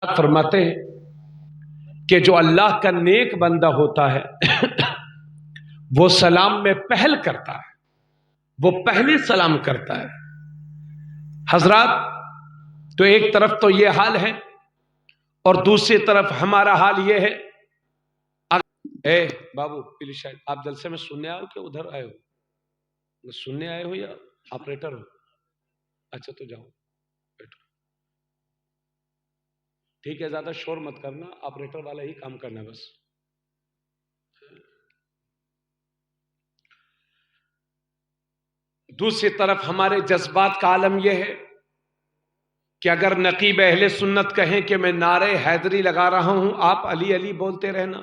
فرماتے ہیں کہ جو اللہ کا نیک بندہ ہوتا ہے وہ سلام میں پہل کرتا ہے، وہ پہلے سلام کرتا ہے۔ حضرات، تو ایک طرف تو یہ حال ہے اور دوسری طرف ہمارا حال یہ ہے۔ اے بابو پلیز، شاید آپ جلسے میں سننے آئے ہو کہ ادھر آئے ہو؟ سننے آئے ہو یا آپریٹر ہو؟ اچھا تو جاؤ بیٹھو، ٹھیک ہے، زیادہ شور مت کرنا، آپریٹر والا ہی کام کرنا بس۔ دوسری طرف ہمارے جذبات کا عالم یہ ہے کہ اگر نقیب اہل سنت کہیں کہ میں نعرے حیدری لگا رہا ہوں، آپ علی علی بولتے رہنا،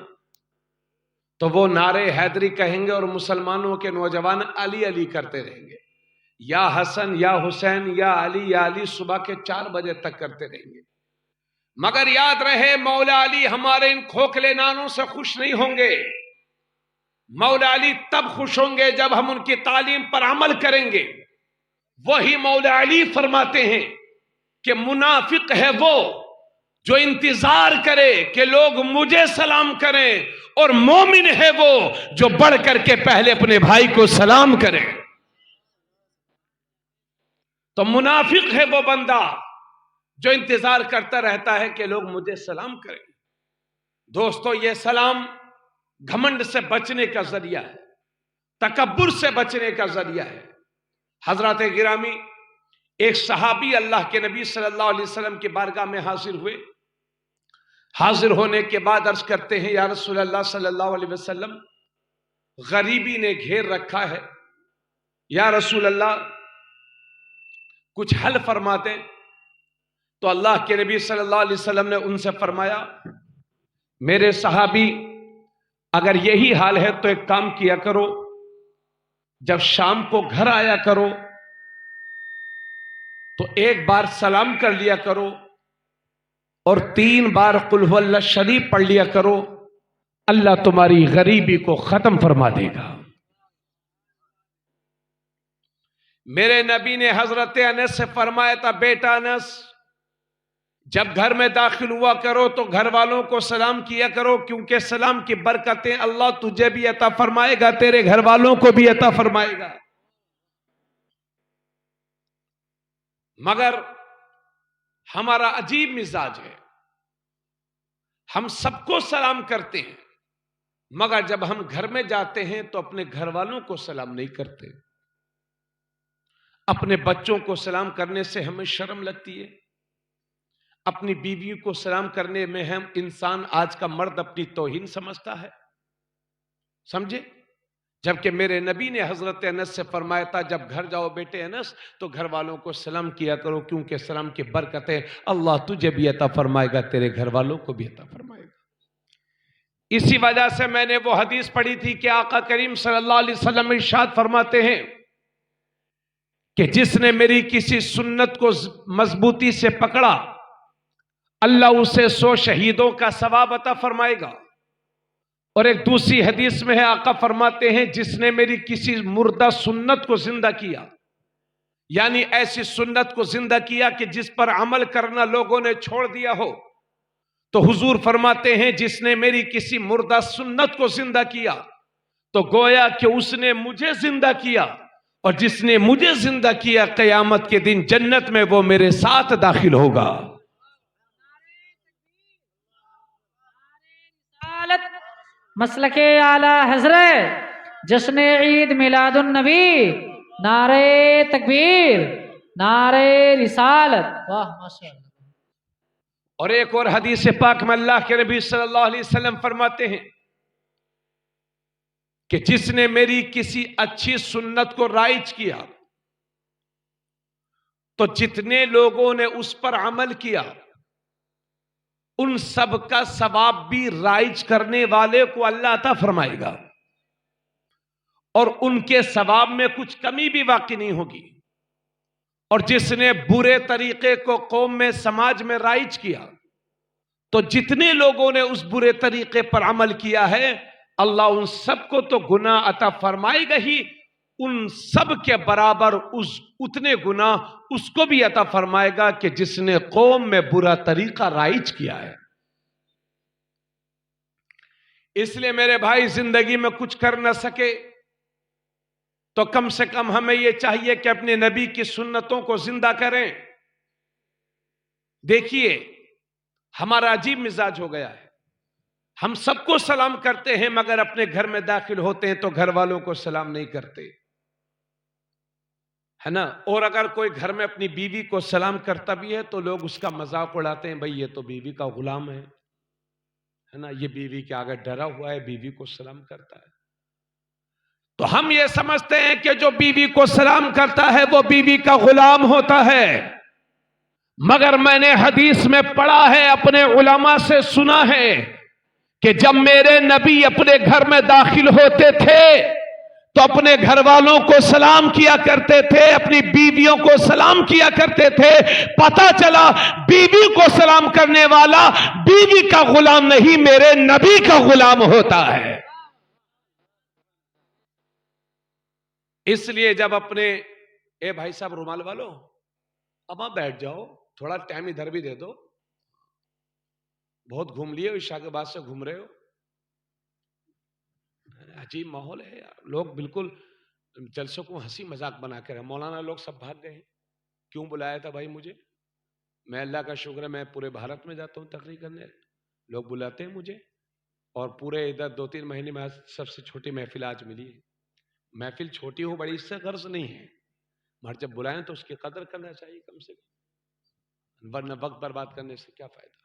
تو وہ نعرے حیدری کہیں گے اور مسلمانوں کے نوجوان علی علی کرتے رہیں گے، یا حسن یا حسین یا علی صبح کے 4 بجے تک کرتے رہیں گے۔ مگر یاد رہے مولا علی ہمارے ان کھوکھلے نعروں سے خوش نہیں ہوں گے۔ مولا علی تب خوش ہوں گے جب ہم ان کی تعلیم پر عمل کریں گے۔ وہی مولا علی فرماتے ہیں کہ منافق ہے وہ جو انتظار کرے کہ لوگ مجھے سلام کریں، اور مومن ہے وہ جو بڑھ کر کے پہلے اپنے بھائی کو سلام کرے۔ تو منافق ہے وہ بندہ جو انتظار کرتا رہتا ہے کہ لوگ مجھے سلام کریں۔ دوستو، یہ سلام گھمنڈ سے بچنے کا ذریعہ ہے، تکبر سے بچنے کا ذریعہ ہے۔ حضرات گرامی، ایک صحابی اللہ کے نبی صلی اللہ علیہ وسلم کی بارگاہ میں حاضر ہوئے۔ حاضر ہونے کے بعد عرض کرتے ہیں، یا رسول اللہ صلی اللہ علیہ وسلم، غریبی نے گھیر رکھا ہے، یا رسول اللہ کچھ حل فرما دیں۔ تو اللہ کے نبی صلی اللہ علیہ وسلم نے ان سے فرمایا، میرے صحابی، اگر یہی حال ہے تو ایک کام کیا کرو، جب شام کو گھر آیا کرو تو ایک بار سلام کر لیا کرو اور 3 بار قل هو اللہ شریف پڑھ لیا کرو، اللہ تمہاری غریبی کو ختم فرما دے گا۔ میرے نبی نے حضرت انس سے فرمایا تھا، بیٹا انس، جب گھر میں داخل ہوا کرو تو گھر والوں کو سلام کیا کرو، کیونکہ سلام کی برکتیں اللہ تجھے بھی عطا فرمائے گا، تیرے گھر والوں کو بھی عطا فرمائے گا۔ مگر ہمارا عجیب مزاج ہے، ہم سب کو سلام کرتے ہیں، مگر جب ہم گھر میں جاتے ہیں تو اپنے گھر والوں کو سلام نہیں کرتے۔ اپنے بچوں کو سلام کرنے سے ہمیں شرم لگتی ہے، اپنی بیویوں کو سلام کرنے میں ہم انسان آج کا مرد اپنی توہین سمجھتا ہے، سمجھے؟ جبکہ میرے نبی نے حضرت انس سے فرمایا تھا، جب گھر جاؤ بیٹے انس تو گھر والوں کو سلام کیا کرو، کیونکہ سلام کی برکتیں اللہ تجھے بھی عطا فرمائے گا، تیرے گھر والوں کو بھی عطا فرمائے گا۔ اسی وجہ سے میں نے وہ حدیث پڑھی تھی کہ آقا کریم صلی اللہ علیہ وسلم ارشاد فرماتے ہیں کہ جس نے میری کسی سنت کو مضبوطی سے پکڑا، اللہ اسے 100 شہیدوں کا ثواب عطا فرمائے گا۔ اور ایک دوسری حدیث میں ہے، آقا فرماتے ہیں جس نے میری کسی مردہ سنت کو زندہ کیا، یعنی ایسی سنت کو زندہ کیا کہ جس پر عمل کرنا لوگوں نے چھوڑ دیا ہو، تو حضور فرماتے ہیں جس نے میری کسی مردہ سنت کو زندہ کیا تو گویا کہ اس نے مجھے زندہ کیا، اور جس نے مجھے زندہ کیا قیامت کے دن جنت میں وہ میرے ساتھ داخل ہوگا۔ مسلک اعلی حضرت جشن عید میلاد النبی، نعرہ تکبیر، نعرہ رسالت، واہ ماشاءاللہ۔ اور ایک اور حدیث پاک میں اللہ کے نبی صلی اللہ علیہ وسلم فرماتے ہیں کہ جس نے میری کسی اچھی سنت کو رائج کیا تو جتنے لوگوں نے اس پر عمل کیا ان سب کا ثواب بھی رائج کرنے والے کو اللہ عطا فرمائے گا، اور ان کے ثواب میں کچھ کمی بھی واقع نہیں ہوگی۔ اور جس نے برے طریقے کو قوم میں سماج میں رائج کیا تو جتنے لوگوں نے اس برے طریقے پر عمل کیا ہے اللہ ان سب کو تو گناہ عطا فرمائے گا ہی، ان سب کے برابر اتنے گناہ اس کو بھی عطا فرمائے گا کہ جس نے قوم میں برا طریقہ رائج کیا ہے۔ اس لیے میرے بھائی، زندگی میں کچھ کر نہ سکے تو کم سے کم ہمیں یہ چاہیے کہ اپنے نبی کی سنتوں کو زندہ کریں۔ دیکھیے، ہمارا عجیب مزاج ہو گیا ہے، ہم سب کو سلام کرتے ہیں مگر اپنے گھر میں داخل ہوتے ہیں تو گھر والوں کو سلام نہیں کرتے، ہے نا؟ اور اگر کوئی گھر میں اپنی بیوی کو سلام کرتا بھی ہے تو لوگ اس کا مذاق اڑاتے ہیں، بھئی یہ تو بیوی کا غلام ہے نا، یہ بیوی کے آگے ڈرا ہوا ہے، بیوی کو سلام کرتا ہے۔ تو ہم یہ سمجھتے ہیں کہ جو بیوی کو سلام کرتا ہے وہ بیوی کا غلام ہوتا ہے، مگر میں نے حدیث میں پڑھا ہے، اپنے علماء سے سنا ہے کہ جب میرے نبی اپنے گھر میں داخل ہوتے تھے تو اپنے گھر والوں کو سلام کیا کرتے تھے، اپنی بیویوں کو سلام کیا کرتے تھے۔ پتہ چلا بیوی کو سلام کرنے والا بیوی کا غلام نہیں، میرے نبی کا غلام ہوتا ہے۔ اس لیے جب اپنے اے بھائی صاحب رومال والو، اب آپ بیٹھ جاؤ، تھوڑا ٹائم ادھر بھی دے دو، بہت گھوم لیے، عشاء کے بعد سے گھوم رہے ہو، عجیب ماحول ہے یار، لوگ بالکل جلسوں کو ہنسی مذاق بنا کر، مولانا لوگ سب بھاگ گئے، کیوں بلایا تھا بھائی مجھے؟ میں اللہ کا شکر ہے، میں پورے بھارت میں جاتا ہوں تقریر کرنے، لوگ بلاتے ہیں مجھے، اور پورے ادھر 2-3 مہینے میں سب سے چھوٹی محفل آج ملی ہے۔ محفل چھوٹی ہو بڑی اس سے غرض نہیں ہے، مگر جب بلائیں تو اس کی قدر کرنا چاہیے کم سے کم، ورنہ وقت برباد کرنے سے کیا فائدہ۔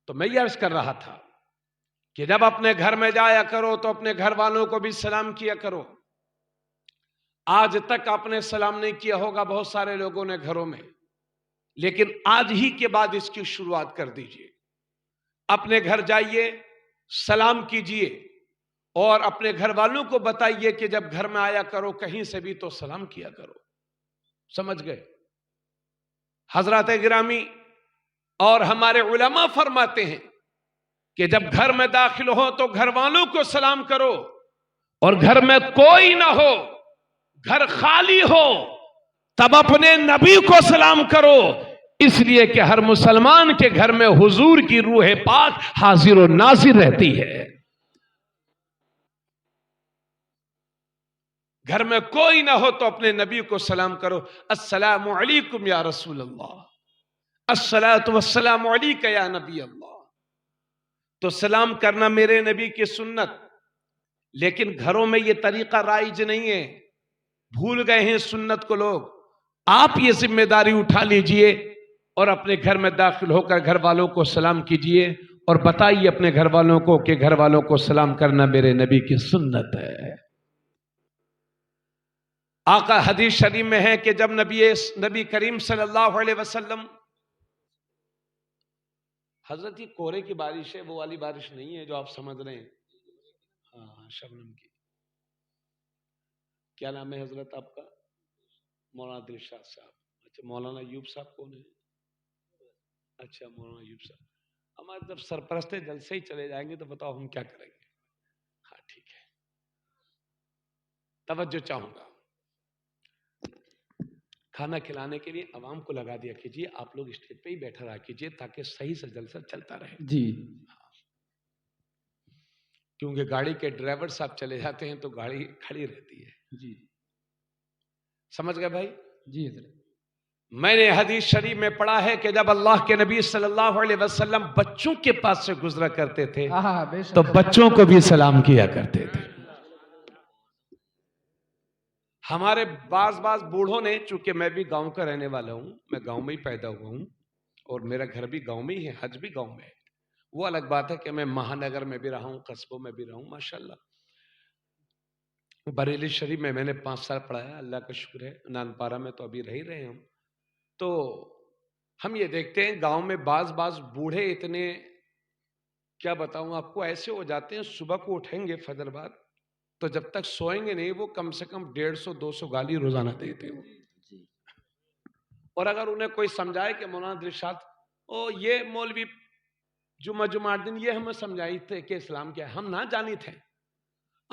تو میں یہ عرض کر رہا تھا کہ جب اپنے گھر میں جایا کرو تو اپنے گھر والوں کو بھی سلام کیا کرو۔ آج تک آپ نے سلام نہیں کیا ہوگا بہت سارے لوگوں نے گھروں میں، لیکن آج ہی کے بعد اس کی شروعات کر دیجئے۔ اپنے گھر جائیے، سلام کیجئے، اور اپنے گھر والوں کو بتائیے کہ جب گھر میں آیا کرو کہیں سے بھی تو سلام کیا کرو۔ سمجھ گئے؟ حضرات گرامی اور ہمارے علماء فرماتے ہیں کہ جب گھر میں داخل ہو تو گھر والوں کو سلام کرو، اور گھر میں کوئی نہ ہو، گھر خالی ہو، تب اپنے نبی کو سلام کرو، اس لیے کہ ہر مسلمان کے گھر میں حضور کی روح پاک حاضر و ناظر رہتی ہے۔ گھر میں کوئی نہ ہو تو اپنے نبی کو سلام کرو، السلام علیکم یا رسول اللہ، الصلاۃ والسلام علیک یا نبی اللہ۔ تو سلام کرنا میرے نبی کی سنت، لیکن گھروں میں یہ طریقہ رائج نہیں ہے، بھول گئے ہیں سنت کو لوگ۔ آپ یہ ذمہ داری اٹھا لیجئے اور اپنے گھر میں داخل ہو کر گھر والوں کو سلام کیجئے، اور بتائیے اپنے گھر والوں کو کہ گھر والوں کو سلام کرنا میرے نبی کی سنت ہے۔ آقا حدیث شریف میں ہے کہ جب نبی کریم صلی اللہ علیہ وسلم، حضرت یہ کورے کی بارش ہے، وہ والی بارش نہیں ہے جو آپ سمجھ رہے ہیں، ہاں شبنم کی۔ کیا نام ہے حضرت آپ کا؟ مولانا دلشاد صاحب۔ اچھا، مولانا ایوب صاحب کون ہے؟ اچھا، مولانا ایوب صاحب۔ ہمارے جب سرپرست جلسے ہی چلے جائیں گے تو بتاؤ ہم کیا کریں گے؟ ہاں ٹھیک ہے، توجہ چاہوں گا۔ کھانا کھلانے کے لیے عوام کو لگا دیا کیجیے، آپ لوگ اسٹیج پہ ہی بیٹھا رہا کیجیے تاکہ صحیح سے جلسہ چلتا رہے جی، کیونکہ گاڑی کے ڈرائیور صاحب چلے جاتے ہیں تو گاڑی کھڑی رہتی ہے۔ جی سمجھ گئے بھائی؟ جی حضرت۔ میں نے حدیث شریف میں پڑھا ہے کہ جب اللہ کے نبی صلی اللہ علیہ وسلم بچوں کے پاس سے گزرا کرتے تھے تو بچوں کو بھی سلام کیا کرتے تھے۔ ہمارے بعض بوڑھوں نے، چونکہ میں بھی گاؤں کا رہنے والا ہوں، میں گاؤں میں ہی پیدا ہوا ہوں اور میرا گھر بھی گاؤں میں ہی ہے، حج بھی گاؤں میں ہے، وہ الگ بات ہے کہ میں مہانگر میں بھی رہا ہوں، قصبوں میں بھی رہا ہوں، ماشاءاللہ۔ بریلی شریف میں نے 5 سال پڑھایا، اللہ کا شکر ہے، نانپارہ میں تو ابھی رہ ہی رہے ہم۔ تو ہم یہ دیکھتے ہیں گاؤں میں بعض بوڑھے اتنے، کیا بتاؤں آپ کو، ایسے ہو جاتے ہیں صبح کو اٹھیں گے فجر بعد تو جب تک سوئیں گے نہیں وہ کم سے کم 150-200 گالی روزانہ دیتے ہیں۔ اور اگر انہیں کوئی سمجھائے کہ مولانا دلشاد یہ مولوی جمعہ دن یہ ہمیں سمجھائی تھے کہ اسلام کیا ہے، ہم نہ جانی تھے،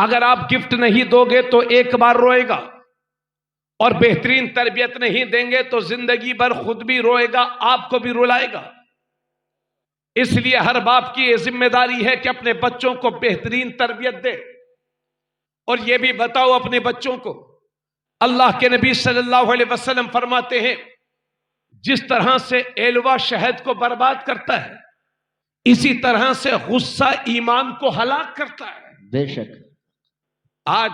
اگر آپ گفٹ نہیں دو گے تو ایک بار روئے گا، اور بہترین تربیت نہیں دیں گے تو زندگی بھر خود بھی روئے گا، آپ کو بھی رلائے گا۔ اس لیے ہر باپ کی یہ ذمہ داری ہے کہ اپنے بچوں کو بہترین تربیت دے، اور یہ بھی بتاؤ اپنے بچوں کو، اللہ کے نبی صلی اللہ علیہ وسلم فرماتے ہیں جس طرح سے ایلوا شہد کو برباد کرتا ہے، اسی طرح سے غصہ ایمان کو ہلاک کرتا ہے۔ بے شک۔ آج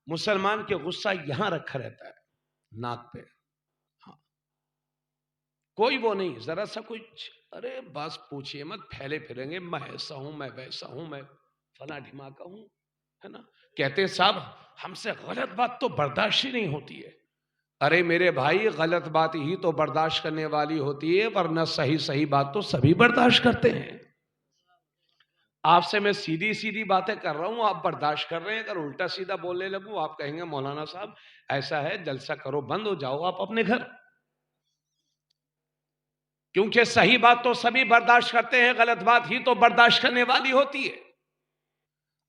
مسلمان کے غصہ یہاں رکھا رہتا ہے، ناک پہ، ہاں، کوئی وہ نہیں، ذرا سا کچھ، ارے بس پوچھئے مت، پھیلے پھریں گے، میں ایسا ہوں، میں ویسا ہوں، میں فلاں ڈھماکا ہوں، ہے نا؟ کہتے صاحب ہم سے غلط بات تو برداشت ہی نہیں ہوتی ہے۔ ارے میرے بھائی، غلط بات ہی تو برداشت کرنے والی ہوتی ہے، ورنہ صحیح بات تو سبھی برداشت کرتے ہیں۔ آپ سے میں سیدھی سیدھی باتیں کر رہا ہوں، آپ برداشت کر رہے ہیں، اگر الٹا سیدھا بولنے لگوں آپ کہیں گے مولانا صاحب ایسا ہے، جلسہ کرو، بند ہو جاؤ آپ اپنے گھر۔ کیونکہ صحیح بات تو سبھی برداشت کرتے ہیں، غلط بات ہی تو برداشت کرنے والی ہوتی ہے۔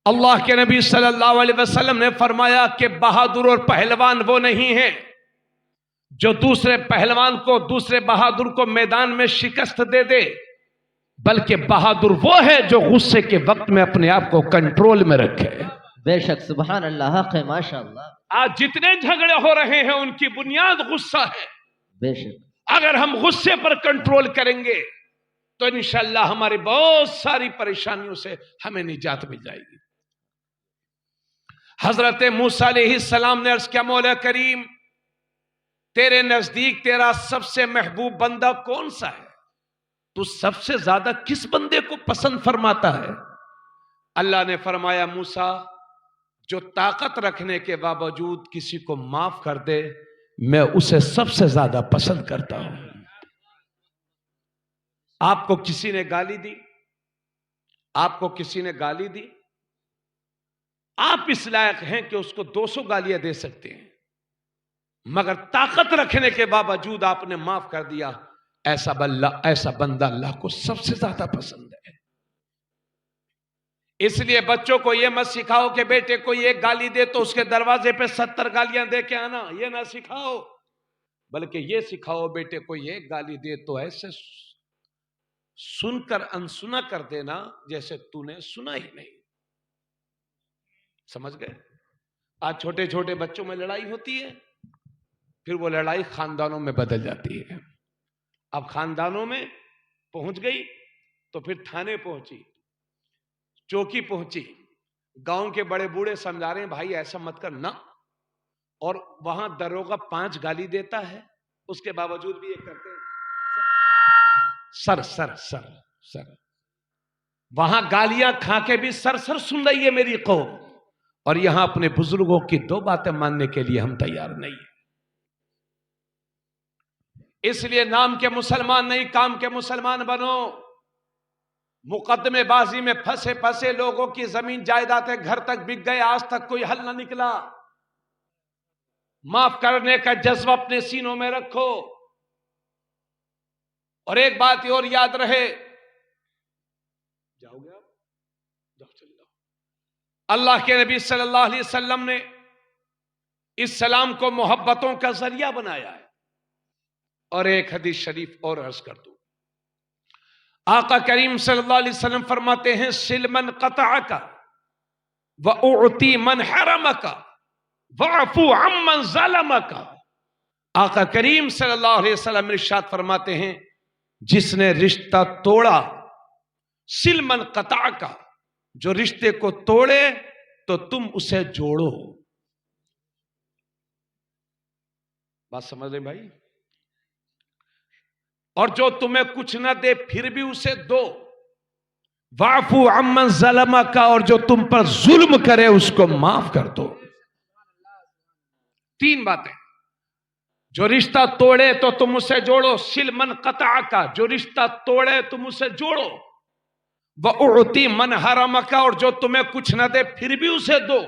اللہ کے نبی صلی اللہ علیہ وسلم نے فرمایا کہ بہادر اور پہلوان وہ نہیں ہیں جو دوسرے پہلوان کو، دوسرے بہادر کو میدان میں شکست دے دے، بلکہ بہادر وہ ہے جو غصے کے وقت میں اپنے آپ کو کنٹرول میں رکھے۔ بے شک، سبحان اللہ، حق ہے، ماشاءاللہ۔ آج جتنے جھگڑے ہو رہے ہیں ان کی بنیاد غصہ ہے۔ بے شک۔ اگر ہم غصے پر کنٹرول کریں گے تو انشاءاللہ ہماری بہت ساری پریشانیوں سے ہمیں نجات مل جائے گی۔ حضرت موسیٰ علیہ السلام نے عرض کیا مولا کریم تیرے نزدیک تیرا سب سے محبوب بندہ کون سا ہے؟ تو سب سے زیادہ کس بندے کو پسند فرماتا ہے؟ اللہ نے فرمایا موسیٰ جو طاقت رکھنے کے باوجود کسی کو معاف کر دے میں اسے سب سے زیادہ پسند کرتا ہوں۔ آپ کو کسی نے گالی دی، آپ کو کسی نے گالی دی، آپ اس لائق ہیں کہ اس کو 200 گالیاں دے سکتے ہیں، مگر طاقت رکھنے کے باوجود آپ نے معاف کر دیا، ایسا بندہ اللہ کو سب سے زیادہ پسند ہے۔ اس لیے بچوں کو یہ مت سکھاؤ کہ بیٹے کو یہ گالی دے تو اس کے دروازے پہ 70 گالیاں دے کے آنا، یہ نہ سکھاؤ، بلکہ یہ سکھاؤ بیٹے کو یہ گالی دے تو ایسے سن کر انسنا کر دینا جیسے تو نے سنا ہی نہیں۔ سمجھ گئے؟ آج چھوٹے چھوٹے بچوں میں لڑائی ہوتی ہے، پھر وہ لڑائی خاندانوں میں بدل جاتی ہے۔ اب خاندانوں میں پہنچ گئی تو پھر تھانے پہنچی، چوکی پہنچی، گاؤں کے بڑے بوڑھے سمجھا رہے ہیں بھائی ایسا مت کرنا، اور وہاں دروغہ 5 گالی دیتا ہے، اس کے باوجود بھی یہ کرتے ہیں سر وہاں گالیاں کھا کے بھی سر سن رہی ہے میری قوم، اور یہاں اپنے بزرگوں کی 2 باتیں ماننے کے لیے ہم تیار نہیں ہیں۔ اس لیے نام کے مسلمان نہیں کام کے مسلمان بنو۔ مقدمے بازی میں پھنسے لوگوں کی زمین جائیدادیں گھر تک بک گئے، آج تک کوئی حل نہ نکلا۔ معاف کرنے کا جذبہ اپنے سینوں میں رکھو، اور ایک بات اور یاد رہے، جاؤ گے آپ؟ جاؤ چلے جاؤ۔ اللہ کے نبی صلی اللہ علیہ وسلم نے اسلام کو محبتوں کا ذریعہ بنایا ہے۔ اور ایک حدیث شریف اور عرض کر دوں، آقا کریم صلی اللہ علیہ وسلم فرماتے ہیں سل من قطعک وَأُعْتِي مَنْ حَرَمَكَ وَعْفُ عَمَّنْ ظَلَمَكَ۔ آقا کریم صلی اللہ علیہ وسلم ارشاد فرماتے ہیں جس نے رشتہ توڑا، سل من قطعک، جو رشتے کو توڑے تو تم اسے جوڑو۔ بات سمجھ رہے بھائی؟ اور جو تمہیں کچھ نہ دے پھر بھی اسے دو، وَعْفُ عَمَّنْ ظَلَمَكَ، اور جو تم پر ظلم کرے اس کو معاف کر دو۔ 3 باتیں، جو رشتہ توڑے تو تم اسے جوڑو، سل من قطعک، جو رشتہ توڑے تم اسے جوڑو، وَأُعْتِي مَنْ حَرَمَكَ، اور جو تمہیں کچھ نہ دے پھر بھی اسے دو،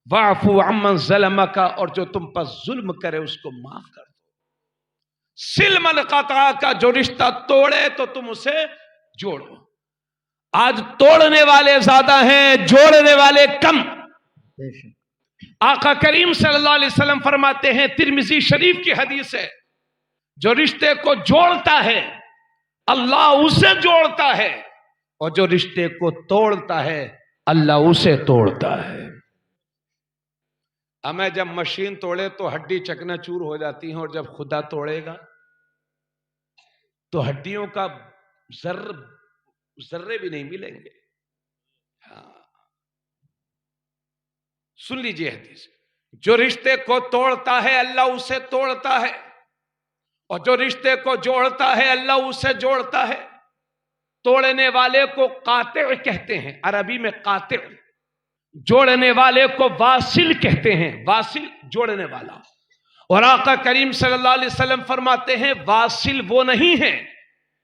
وَعْفُ عَمَّنْ ظَلَمَكَ، اور جو تم پر ظلم کرے اس کو معاف کر دو۔ سل من قطعک، جو رشتہ توڑے تو تم اسے جوڑو۔ آج توڑنے والے زیادہ ہیں، جوڑنے والے کم۔ بے شک آقا کریم صلی اللہ علیہ وسلم فرماتے ہیں، ترمذی شریف کی حدیث ہے، جو رشتے کو جوڑتا ہے اللہ اسے جوڑتا ہے، اور جو رشتے کو توڑتا ہے اللہ اسے توڑتا ہے۔ ہمیں جب مشین توڑے تو ہڈی چکنا چور ہو جاتی ہیں، اور جب خدا توڑے گا تو ہڈیوں کا ذرے بھی نہیں ملیں گے۔ ہاں، سن لیجئے حدیث، جو رشتے کو توڑتا ہے اللہ اسے توڑتا ہے، اور جو رشتے کو جوڑتا ہے اللہ اسے جوڑتا ہے۔ توڑنے والے کو قاطع کہتے ہیں، عربی میں قاطع، جوڑنے والے کو واصل کہتے ہیں، واصل جوڑنے والا۔ اور آقا کریم صلی اللہ علیہ وسلم فرماتے ہیں، واصل وہ نہیں ہے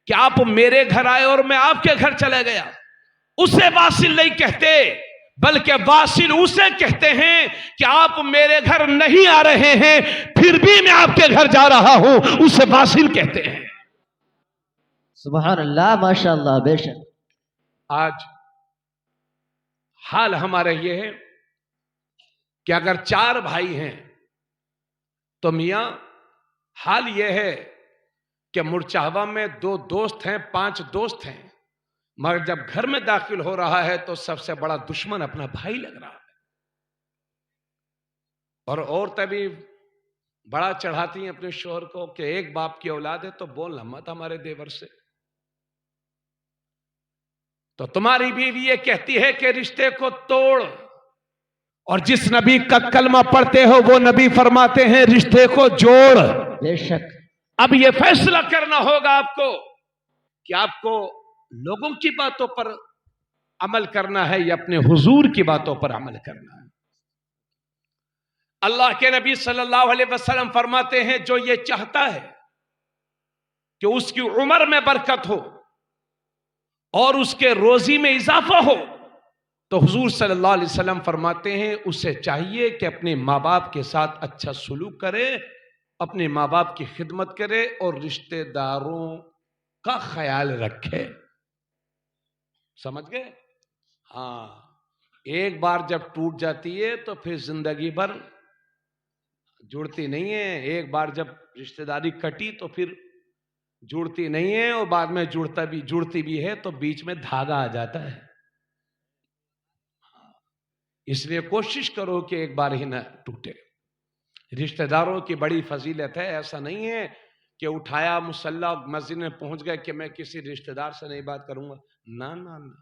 کہ آپ میرے گھر آئے اور میں آپ کے گھر چلے گیا، اسے واصل نہیں کہتے، بلکہ واصل اسے کہتے ہیں کہ آپ میرے گھر نہیں آ رہے ہیں پھر بھی میں آپ کے گھر جا رہا ہوں، اسے واصل کہتے ہیں۔ سبحان اللہ، ماشاء اللہ، بے شک۔ آج حال ہمارا یہ ہے کہ اگر 4 بھائی ہیں تو میاں حال یہ ہے کہ مرچاوا میں 2 دوست ہیں، 5 دوست ہیں، مگر جب گھر میں داخل ہو رہا ہے تو سب سے بڑا دشمن اپنا بھائی لگ رہا ہے۔ اور عورتیں بھی بڑا چڑھاتی ہیں اپنے شوہر کو کہ ایک باپ کی اولاد ہے تو بولنا مت ہمارے دیور سے۔ تو تمہاری بیوی یہ کہتی ہے کہ رشتے کو توڑ، اور جس نبی کا کلمہ پڑھتے ہو وہ نبی فرماتے ہیں رشتے کو جوڑ۔ بے شک۔ اب یہ فیصلہ کرنا ہوگا آپ کو کہ آپ کو لوگوں کی باتوں پر عمل کرنا ہے یا اپنے حضور کی باتوں پر عمل کرنا ہے۔ اللہ کے نبی صلی اللہ علیہ وسلم فرماتے ہیں، جو یہ چاہتا ہے کہ اس کی عمر میں برکت ہو اور اس کے روزی میں اضافہ ہو، تو حضور صلی اللہ علیہ وسلم فرماتے ہیں اسے چاہیے کہ اپنے ماں باپ کے ساتھ اچھا سلوک کرے، اپنے ماں باپ کی خدمت کرے اور رشتہ داروں کا خیال رکھے۔ سمجھ گئے؟ ہاں، ایک بار جب ٹوٹ جاتی ہے تو پھر زندگی بھر جڑتی نہیں ہے، ایک بار جب رشتہ داری کٹی تو پھر جڑتی نہیں ہے، اور بعد میں جڑتی بھی ہے تو بیچ میں دھاگا آ جاتا ہے۔ اس لیے کوشش کرو کہ ایک بار ہی نہ ٹوٹے۔ رشتہ داروں کی بڑی فضیلت ہے، ایسا نہیں ہے کہ اٹھایا مصلی مسجد میں پہنچ گئے کہ میں کسی رشتہ دار سے نہیں بات کروں گا، نہ نہ نہ،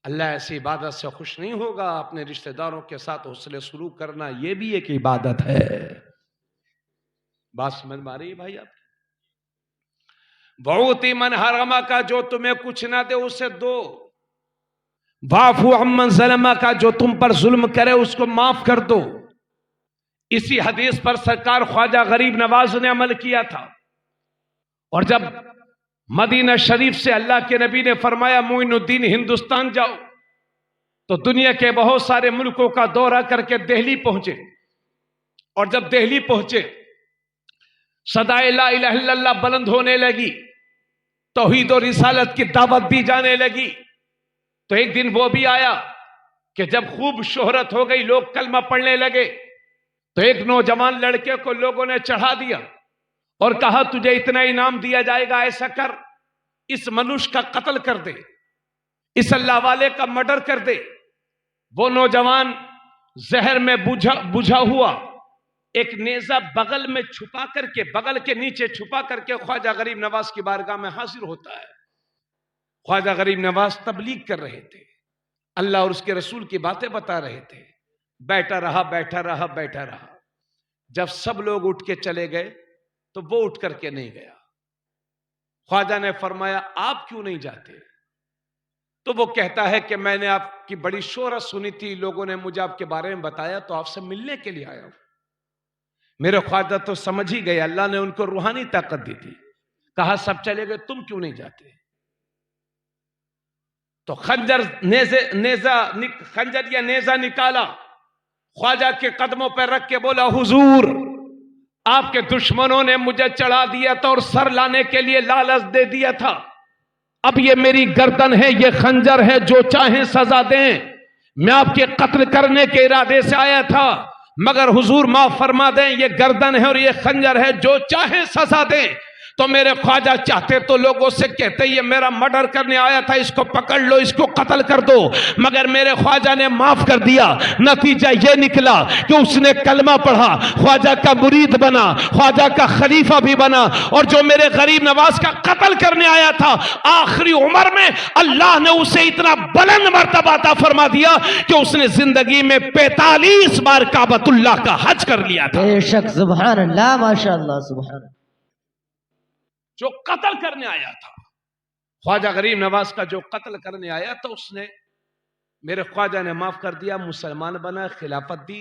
اللہ ایسی عبادت سے خوش نہیں ہوگا۔ اپنے رشتہ داروں کے ساتھ حسن سلوک کرنا یہ بھی ایک عبادت ہے۔ بات سمجھ میں آ رہی ہے بھائی آپ؟ وَعُوتِ مَنْ حَرَمَ کا، جو تمہیں کچھ نہ دے اسے دو۔ وَعْفُ عَمَّنْ ظَلَمَ کا، جو تم پر ظلم کرے اس کو معاف کر دو۔ اسی حدیث پر سرکار خواجہ غریب نواز نے عمل کیا تھا، اور جب مدینہ شریف سے اللہ کے نبی نے فرمایا معین الدین ہندوستان جاؤ، تو دنیا کے بہت سارے ملکوں کا دورہ کر کے دہلی پہنچے، اور جب دہلی پہنچے صدائے لا الہ الا اللہ بلند ہونے لگی، توحید و رسالت کی دعوت دی جانے لگی۔ تو ایک دن وہ بھی آیا کہ جب خوب شہرت ہو گئی، لوگ کلمہ پڑھنے لگے، تو ایک نوجوان لڑکے کو لوگوں نے چڑھا دیا اور کہا تجھے اتنا انعام دیا جائے گا، ایسا کر، اس منوش کا قتل کر دے، اس اللہ والے کا مرڈر کر دے۔ وہ نوجوان زہر میں بجھا ہوا ایک نیزہ بغل میں چھپا کر کے، بغل کے نیچے چھپا کر کے خواجہ غریب نواز کی بارگاہ میں حاضر ہوتا ہے۔ خواجہ غریب نواز تبلیغ کر رہے تھے، اللہ اور اس کے رسول کی باتیں بتا رہے تھے۔ بیٹھا رہا بیٹھا رہا بیٹھا رہا، جب سب لوگ اٹھ کے چلے گئے تو وہ اٹھ کر کے نہیں گیا۔ خواجہ نے فرمایا آپ کیوں نہیں جاتے؟ تو وہ کہتا ہے کہ میں نے آپ کی بڑی شہرت سنی تھی، لوگوں نے مجھے آپ کے بارے میں بتایا تو آپ سے ملنے کے لیے آیا ہوں۔ میرے خواجہ تو سمجھ ہی گئے، اللہ نے ان کو روحانی طاقت دی تھی، کہا سب چلے گئے تم کیوں نہیں جاتے؟ تو خنجر یا نیزہ نکالا، خواجہ کے قدموں پر رکھ کے بولا حضور آپ کے دشمنوں نے مجھے چڑھا دیا تھا اور سر لانے کے لیے لالچ دے دیا تھا، اب یہ میری گردن ہے، یہ خنجر ہے، جو چاہیں سزا دیں، میں آپ کے قتل کرنے کے ارادے سے آیا تھا، مگر حضور معاف فرما دیں، یہ گردن ہے اور یہ خنجر ہے، جو چاہے سزا دیں۔ تو میرے خواجہ چاہتے تو لوگوں سے کہتے یہ میرا مرڈر کرنے آیا تھا، اس کو پکڑ لو، اس کو قتل کر دو، مگر میرے خواجہ نے معاف کر دیا۔ نتیجہ یہ نکلا کہ اس نے کلمہ پڑھا، خواجہ کا مرید بنا، خواجہ کا خلیفہ بھی بنا، اور جو میرے غریب نواز کا قتل کرنے آیا تھا، آخری عمر میں اللہ نے اسے اتنا بلند مرتبہ عطا فرما دیا کہ اس نے زندگی میں 45 بار کعبۃ اللہ کا حج کر لیا تھا۔ بے شک، سبحان اللہ، ماشاء اللہ، سبحان اللہ۔ جو قتل کرنے آیا تھا، خواجہ غریب نواز کا جو قتل کرنے آیا تھا، اس نے میرے خواجہ نے معاف کر دیا، مسلمان بنا، خلافت دی،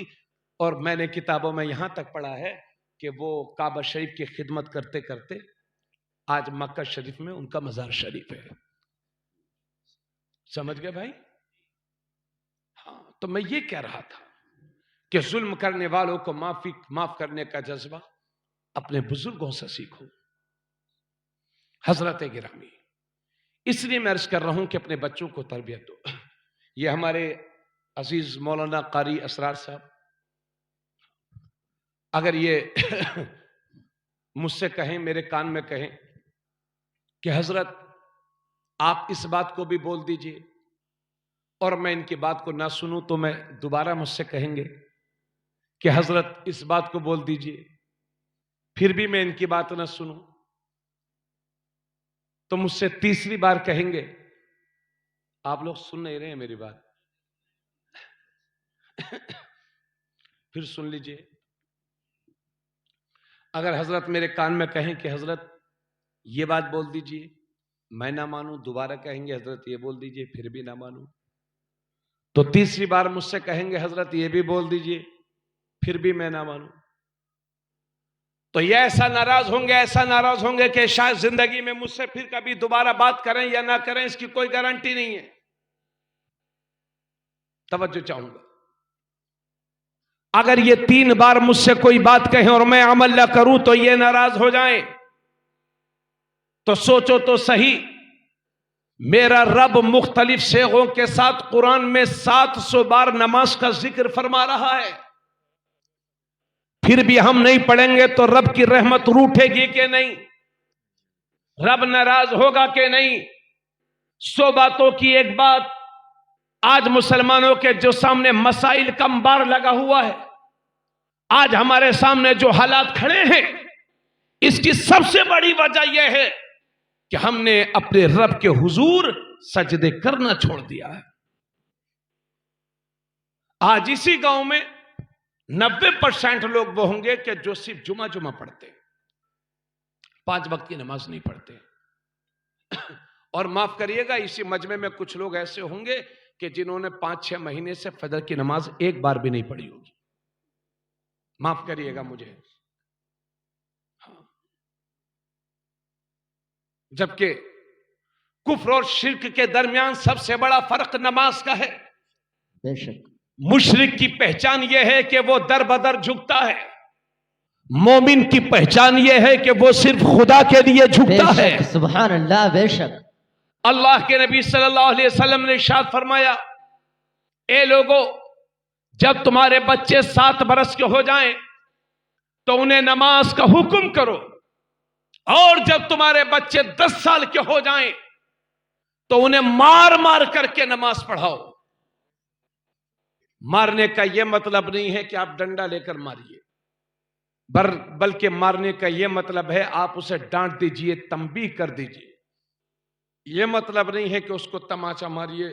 اور میں نے کتابوں میں یہاں تک پڑھا ہے کہ وہ کعبہ شریف کی خدمت کرتے کرتے آج مکہ شریف میں ان کا مزار شریف ہے۔ سمجھ گئے بھائی؟ ہاں، تو میں یہ کہہ رہا تھا کہ ظلم کرنے والوں کو معاف کرنے کا جذبہ اپنے بزرگوں سے سیکھو۔ حضرت گرامی، اس لیے میں عرض کر رہا ہوں کہ اپنے بچوں کو تربیت دو۔ یہ ہمارے عزیز مولانا قاری اسرار صاحب اگر یہ مجھ سے کہیں، میرے کان میں کہیں کہ حضرت آپ اس بات کو بھی بول دیجئے، اور میں ان کی بات کو نہ سنوں، تو میں دوبارہ مجھ سے کہیں گے کہ حضرت اس بات کو بول دیجئے، پھر بھی میں ان کی بات نہ سنوں، تو مجھ سے تیسری بار کہیں گے۔ آپ لوگ سن نہیں رہے ہیں میری بات، پھر سن لیجئے۔ اگر حضرت میرے کان میں کہیں کہ حضرت یہ بات بول دیجئے، میں نہ مانوں، دوبارہ کہیں گے حضرت یہ بول دیجئے، پھر بھی نہ مانوں، تو تیسری بار مجھ سے کہیں گے حضرت یہ بھی بول دیجئے، پھر بھی میں نہ مانوں، تو یہ ایسا ناراض ہوں گے کہ شاید زندگی میں مجھ سے پھر کبھی دوبارہ بات کریں یا نہ کریں، اس کی کوئی گارنٹی نہیں ہے۔ توجہ چاہوں گا، اگر یہ 3 بار مجھ سے کوئی بات کہیں اور میں عمل نہ کروں تو یہ ناراض ہو جائیں، تو سوچو تو صحیح، میرا رب مختلف صیغوں کے ساتھ قرآن میں 700 بار نماز کا ذکر فرما رہا ہے، پھر بھی ہم نہیں پڑھیں گے تو رب کی رحمت روٹھے گی کہ نہیں؟ رب ناراض ہوگا کہ نہیں؟ 100 باتوں کی ایک بات، آج مسلمانوں کے جو سامنے مسائل کا انبار لگا ہوا ہے، آج ہمارے سامنے جو حالات کھڑے ہیں، اس کی سب سے بڑی وجہ یہ ہے کہ ہم نے اپنے رب کے حضور سجدے کرنا چھوڑ دیا ہے۔ آج اسی گاؤں میں 90% لوگ وہ ہوں گے کہ جو صرف جمعہ پڑھتے، 5 وقت کی نماز نہیں پڑھتے، اور معاف کریے گا، اسی مجمع میں کچھ لوگ ایسے ہوں گے کہ جنہوں نے 5-6 مہینے سے فجر کی نماز ایک بار بھی نہیں پڑھی ہوگی، معاف کریے گا مجھے۔ جبکہ کفر اور شرک کے درمیان سب سے بڑا فرق نماز کا ہے۔ بے شک، مشرک کی پہچان یہ ہے کہ وہ در بدر جھکتا ہے، مومن کی پہچان یہ ہے کہ وہ صرف خدا کے لیے بے جھکتا ہے۔ شک، سبحان اللہ، بے شک۔ اللہ کے نبی صلی اللہ علیہ وسلم نے ارشاد فرمایا، اے لوگو، جب تمہارے بچے 7 برس کے ہو جائیں تو انہیں نماز کا حکم کرو، اور جب تمہارے بچے 10 سال کے ہو جائیں تو انہیں مار مار کر کے نماز پڑھاؤ۔ مارنے کا یہ مطلب نہیں ہے کہ آپ ڈنڈا لے کر ماریے، بلکہ مارنے کا یہ مطلب ہے آپ اسے ڈانٹ دیجئے، تنبیہ کر دیجئے۔ یہ مطلب نہیں ہے کہ اس کو تماچا ماریے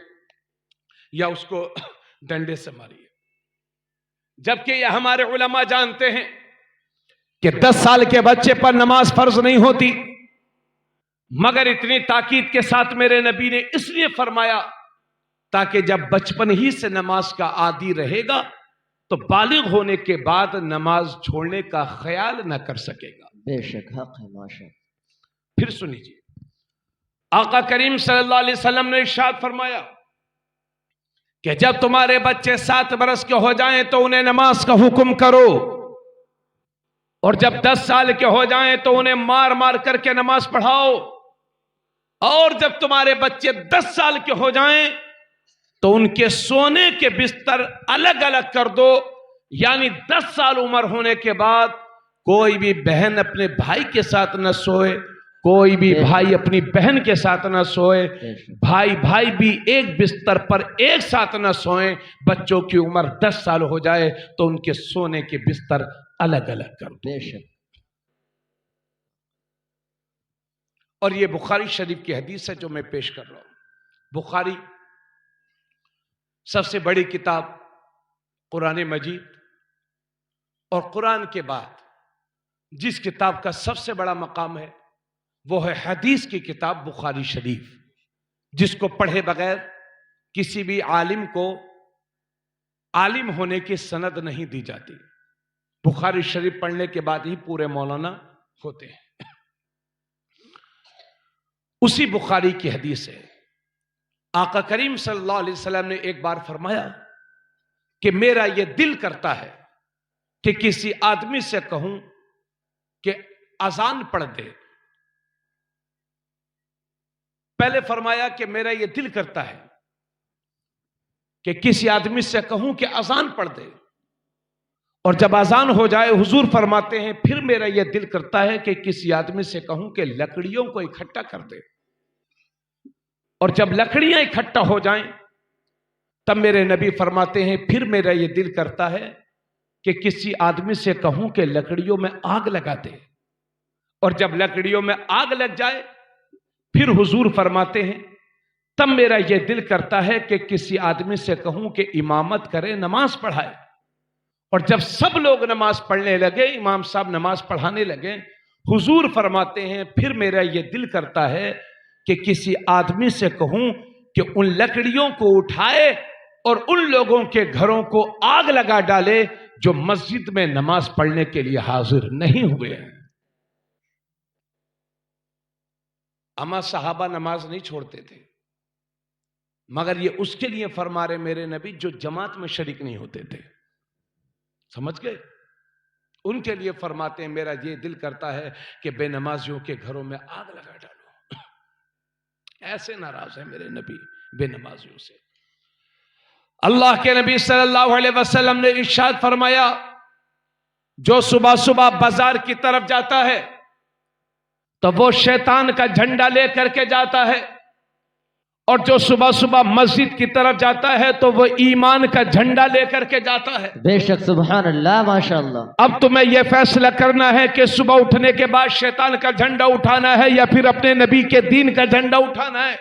یا اس کو ڈنڈے سے ماریے۔ جبکہ یہ ہمارے علماء جانتے ہیں کہ 10 سال کے بچے پر نماز فرض نہیں ہوتی، مگر اتنی تاکید کے ساتھ میرے نبی نے اس لیے فرمایا تاکہ جب بچپن ہی سے نماز کا عادی رہے گا تو بالغ ہونے کے بعد نماز چھوڑنے کا خیال نہ کر سکے گا۔ بے شک، حق ہے، ماشاء۔ پھر سنیجیے، آقا کریم صلی اللہ علیہ وسلم نے ارشاد فرمایا کہ جب تمہارے بچے 7 برس کے ہو جائیں تو انہیں نماز کا حکم کرو، اور جب 10 سال کے ہو جائیں تو انہیں مار مار کر کے نماز پڑھاؤ، اور جب تمہارے بچے 10 سال کے ہو جائیں تو ان کے سونے کے بستر الگ الگ کر دو، یعنی 10 سال عمر ہونے کے بعد کوئی بھی بہن اپنے بھائی کے ساتھ نہ سوئے، کوئی بھی بھائی اپنی بہن کے ساتھ نہ سوئے، بھائی بھی ایک بستر پر ایک ساتھ نہ سوئیں۔ بچوں کی عمر 10 سال ہو جائے تو ان کے سونے کے بستر الگ الگ کر دو۔ بے شک اور یہ بخاری شریف کی حدیث ہے جو میں پیش کر رہا ہوں۔ بخاری سب سے بڑی کتاب قرآن مجید، اور قرآن کے بعد جس کتاب کا سب سے بڑا مقام ہے وہ ہے حدیث کی کتاب بخاری شریف، جس کو پڑھے بغیر کسی بھی عالم کو عالم ہونے کی سند نہیں دی جاتی۔ بخاری شریف پڑھنے کے بعد ہی پورے مولانا ہوتے ہیں۔ اسی بخاری کی حدیث ہے، آقا کریم صلی اللہ علیہ وسلم نے ایک بار فرمایا کہ میرا یہ دل کرتا ہے کہ کسی آدمی سے کہوں کہ اذان پڑھ دے۔ پہلے فرمایا کہ میرا یہ دل کرتا ہے کہ کسی آدمی سے کہوں کہ اذان پڑھ دے، اور جب اذان ہو جائے حضور فرماتے ہیں پھر میرا یہ دل کرتا ہے کہ کسی آدمی سے کہوں کہ لکڑیوں کو اکٹھا کر دے، اور جب لکڑیاں اکٹھا ہو جائیں تب میرے نبی فرماتے ہیں پھر میرا یہ دل کرتا ہے کہ کسی آدمی سے کہوں کہ لکڑیوں میں آگ لگا دے، اور جب لکڑیوں میں آگ لگ جائے پھر حضور فرماتے ہیں تب میرا یہ دل کرتا ہے کہ کسی آدمی سے کہوں کہ امامت کرے، نماز پڑھائے، اور جب سب لوگ نماز پڑھنے لگے، امام صاحب نماز پڑھانے لگے، حضور فرماتے ہیں پھر میرا یہ دل کرتا ہے کہ کسی آدمی سے کہوں کہ ان لکڑیوں کو اٹھائے اور ان لوگوں کے گھروں کو آگ لگا ڈالے جو مسجد میں نماز پڑھنے کے لیے حاضر نہیں ہوئے ہیں۔ اما صحابہ نماز نہیں چھوڑتے تھے، مگر یہ اس کے لیے فرما رہے میرے نبی جو جماعت میں شریک نہیں ہوتے تھے، سمجھ گئے؟ ان کے لیے فرماتے ہیں میرا یہ دل کرتا ہے کہ بے نمازیوں کے گھروں میں آگ لگا ڈالو۔ ایسے ناراض ہیں میرے نبی بے نمازیوں سے۔ اللہ کے نبی صلی اللہ علیہ وسلم نے ارشاد فرمایا جو صبح صبح بازار کی طرف جاتا ہے تو وہ شیطان کا جھنڈا لے کر کے جاتا ہے، اور جو صبح صبح مسجد کی طرف جاتا ہے تو وہ ایمان کا جھنڈا لے کر کے جاتا ہے۔ بے شک سبحان اللہ ماشاءاللہ۔ اب تمہیں یہ فیصلہ کرنا ہے کہ صبح اٹھنے کے بعد شیطان کا جھنڈا اٹھانا ہے یا پھر اپنے نبی کے دین کا جھنڈا اٹھانا ہے۔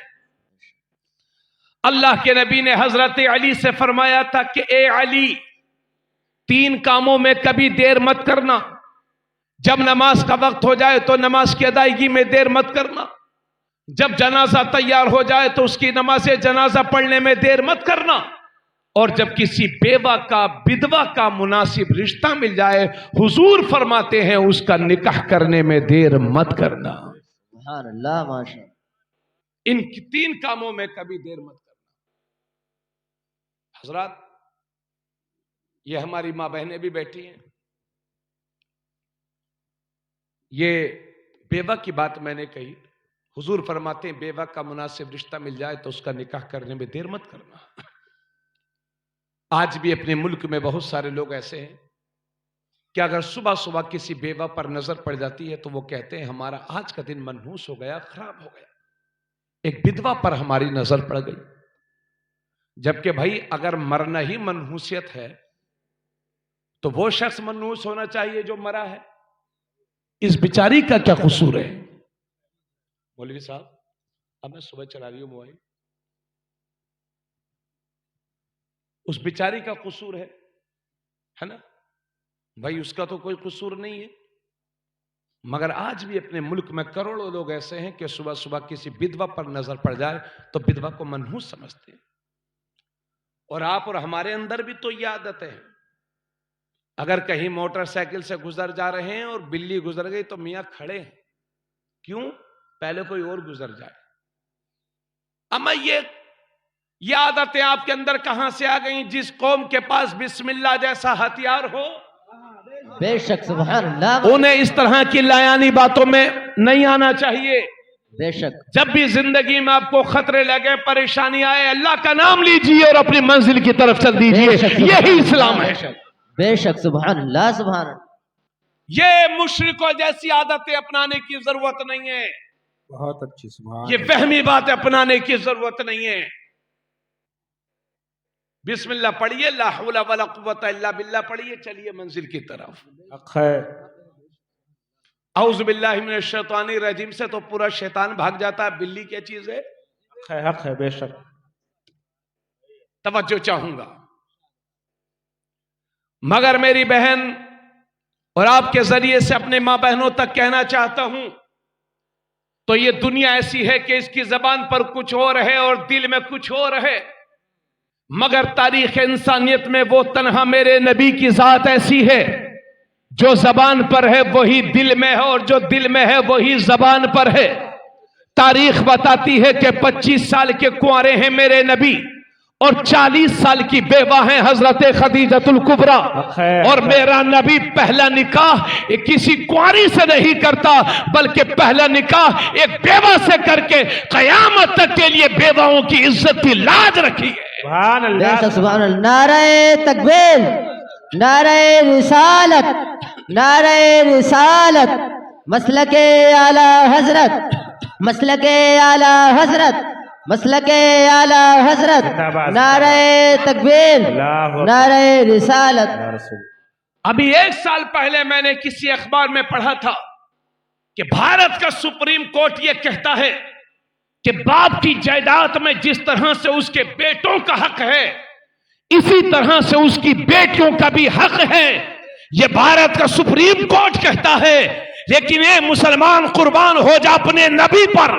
اللہ کے نبی نے حضرت علی سے فرمایا تھا کہ اے علی، 3 کاموں میں کبھی دیر مت کرنا۔ جب نماز کا وقت ہو جائے تو نماز کی ادائیگی میں دیر مت کرنا، جب جنازہ تیار ہو جائے تو اس کی نماز جنازہ پڑھنے میں دیر مت کرنا، اور جب کسی بیوہ کا بدوہ کا مناسب رشتہ مل جائے حضور فرماتے ہیں اس کا نکاح کرنے میں دیر مت کرنا۔ سبحان اللہ ماشاءاللہ۔ ان 3 کاموں میں کبھی دیر مت کرنا۔ حضرات، یہ ہماری ماں بہنیں بھی بیٹھی ہیں، یہ بیوہ کی بات میں نے کہی، حضور فرماتے ہیں بیوہ کا مناسب رشتہ مل جائے تو اس کا نکاح کرنے میں دیر مت کرنا۔ آج بھی اپنے ملک میں بہت سارے لوگ ایسے ہیں کہ اگر صبح صبح کسی بیوہ پر نظر پڑ جاتی ہے تو وہ کہتے ہیں ہمارا آج کا دن منحوس ہو گیا، خراب ہو گیا۔ ایک بدوہ پر ہماری نظر پڑ گئی، جبکہ بھائی اگر مرنا ہی منحوسیت ہے تو وہ شخص منحوس ہونا چاہیے جو مرا ہے، اس بیچاری کا کیا قصور ہے؟ مولوی صاحب، اب میں صبح چلا رہی ہوں موبائل، اس بیچاری کا قصور ہے نا بھائی، اس کا تو کوئی قصور نہیں ہے۔ مگر آج بھی اپنے ملک میں کروڑوں لوگ ایسے ہیں کہ صبح صبح کسی بدوہ پر نظر پڑ جائے تو بدوہ کو منحوس سمجھتے ہیں۔ اور آپ اور ہمارے اندر بھی تو یہ عادت ہے، اگر کہیں موٹر سائیکل سے گزر جا رہے ہیں اور بلی گزر گئی تو میاں کھڑے ہیں، کیوں؟ پہلے کوئی اور گزر جائے۔ اما یہ عادتیں آپ کے اندر کہاں سے آ گئیں؟ جس قوم کے پاس بسم اللہ جیسا ہتھیار ہو، بے شک سبحان اللہ، انہیں اس طرح کی لایانی باتوں میں نہیں آنا چاہیے۔ بے شک جب بھی زندگی میں آپ کو خطرے لگے، پریشانی آئے، اللہ کا نام لیجئے اور اپنی منزل کی طرف چل دیجئے. بے شک، یہی اسلام ہے. بے شک سبحان اللہ سبحان اللہ. یہ مشرکوں جیسی عادتیں اپنانے کی ضرورت نہیں ہے. بہت اچھی سبحان یہ وہمی بات اپنانے کی ضرورت نہیں ہے. بسم اللہ پڑھیے، لا حول ولا قوت الا باللہ پڑھیے، چلیے منزل کی طرف. حق ہے. اعوذ باللہ من الشیطان الرجیم سے تو پورا شیطان بھاگ جاتا ہے. بلی کیا چیز ہے؟ حق ہے بے شک. توجہ چاہوں گا، مگر میری بہن اور آپ کے ذریعے سے اپنے ماں بہنوں تک کہنا چاہتا ہوں، تو یہ دنیا ایسی ہے کہ اس کی زبان پر کچھ اور ہے اور دل میں کچھ اور ہے، مگر تاریخ انسانیت میں وہ تنہا میرے نبی کی ذات ایسی ہے جو زبان پر ہے وہی دل میں ہے، اور جو دل میں ہے وہی زبان پر ہے. تاریخ بتاتی ہے کہ 25 سال کے کنوارے ہیں میرے نبی اور 40 سال کی بیوہ ہیں حضرت خدیجۃ الکبریٰ. اور میرا نبی پہلا نکاح کسی کنواری سے نہیں کرتا، بلکہ پہلا نکاح ایک بیوہ سے کر کے قیامت تک کے لیے بیواؤں کی عزت کی لاج رکھی ہے. سبحان بے اللہ. شک سبحان اللہ. نعرہ تکبیر، نعرہ رسالت، نعرہ رسالت، مسلک اعلی حضرت، مسلک اعلی حضرت، مسلک اعلی حضرت. نعرہ تکبیر، نعرہ رسالت. ابھی 1 سال پہلے میں نے کسی اخبار میں پڑھا تھا کہ بھارت کا سپریم کورٹ یہ کہتا ہے کہ باپ کی جائیداد میں جس طرح سے اس کے بیٹوں کا حق ہے، اسی طرح سے اس کی بیٹیوں کا بھی حق ہے. یہ بھارت کا سپریم کورٹ کہتا ہے. لیکن اے مسلمان قربان ہو جا اپنے نبی پر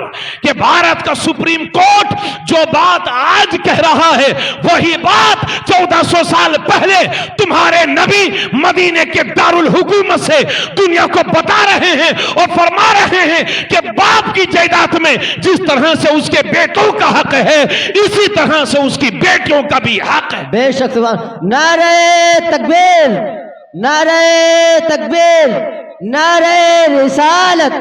کہ بھارت کا سپریم کورٹ جو بات آج کہہ رہا ہے وہی بات 1400 سال پہلے تمہارے نبی مدینے کے دارالحکومت سے دنیا کو بتا رہے ہیں اور فرما رہے ہیں کہ باپ کی جائیداد میں جس طرح سے اس کے بیٹوں کا حق ہے اسی طرح سے اس کی بیٹیوں کا بھی حق ہے. بے شک سبحان. نعرہ تکبیر، نعرہ تکبیر، نعرہ رسالت،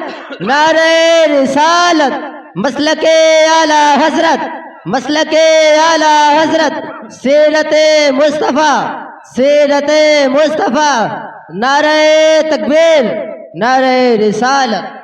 نعرہ رسالت، مسلک اعلی حضرت، مسلک اعلی حضرت، سیرت مصطفیٰ، سیرت مصطفیٰ. نعرہ تکبیر، نعرہ رسالت.